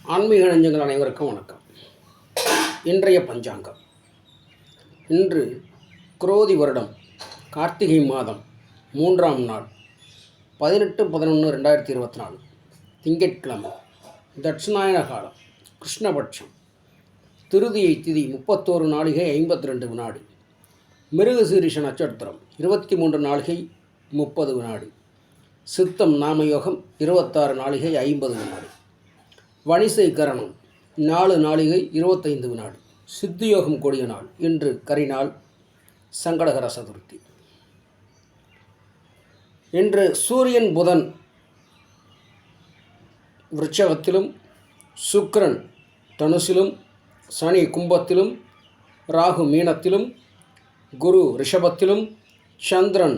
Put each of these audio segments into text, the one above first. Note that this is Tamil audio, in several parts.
ஆன்மீக நெஞ்சங்கள் அனைவருக்கும் வணக்கம். இன்றைய பஞ்சாங்கம். இன்று குரோதி வருடம் கார்த்திகை மாதம் 3ஆம் நாள் 18/11/2024 திங்கட்கிழமை. தட்சிணாயன காலம் கிருஷ்ணபட்சம். திருதியை திதி 31 நாழிகை 52 வினாடி. மிருகசீரிஷ நட்சத்திரம் 23 நாழிகை 30 வினாடி. சித்தம் நாமயோகம் 26 நாழிகை 50 வினாடி. வணிசை கரணம் 4 நாழிகை 25 வினாடி. சித்தியோகம் கொடிய நாள். இன்று கரிநாள், சங்கடகர சதுர்த்தி. இன்று சூரியன் புதன் விருட்சகத்திலும், சுக்கிரன் தனுசிலும், சனி கும்பத்திலும், ராகு மீனத்திலும், குரு ரிஷபத்திலும், சந்திரன்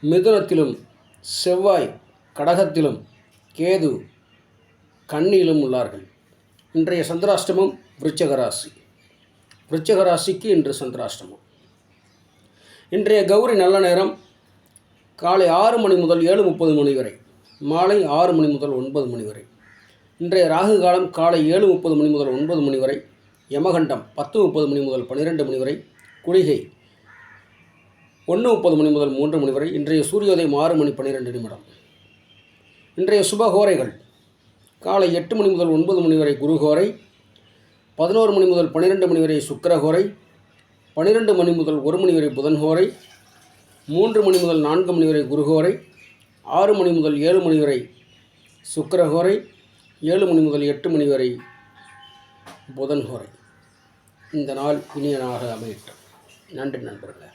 மிதுனத்திலும், செவ்வாய் கடகத்திலும், கேது கன்னியிலும் உள்ளார்கள். இன்றைய சந்திராஷ்டமம் விருச்சிக ராசி. விருச்சிக ராசிக்கு இன்று சந்திராஷ்டமம். இன்றைய கௌரி நல்ல நேரம் காலை 6 மணி முதல் 7:30 மணி வரை, மாலை 6 மணி முதல் 9 மணி வரை. இன்றைய ராகு காலம் காலை 7:30 மணி முதல் 9 மணி வரை, யமகண்டம் 10:30 மணி முதல் 12 மணி வரை, குளிகை 1:30 மணி முதல் 3 மணி வரை. இன்றைய சூரியோதயம் 6 மணி 12 நிமிடம். இன்றைய சுபகோரைகள் காலை 8 மணி முதல் 9 மணி வரை குருகோரை, 11 மணி முதல் 12 மணி வரை சுக்கிரகோரை, 12 மணி முதல் 1 மணி வரை புதன்கோரை, 3 மணி முதல் 4 மணி வரை குருகோரை, 6 மணி முதல் 7 மணி வரை சுக்கிரகோரை, 7 மணி முதல் 8 மணி வரை புதன்கோரை. இந்த நாள் இனிய நாளாக அமையட்டும். நன்றி நண்பர்களே.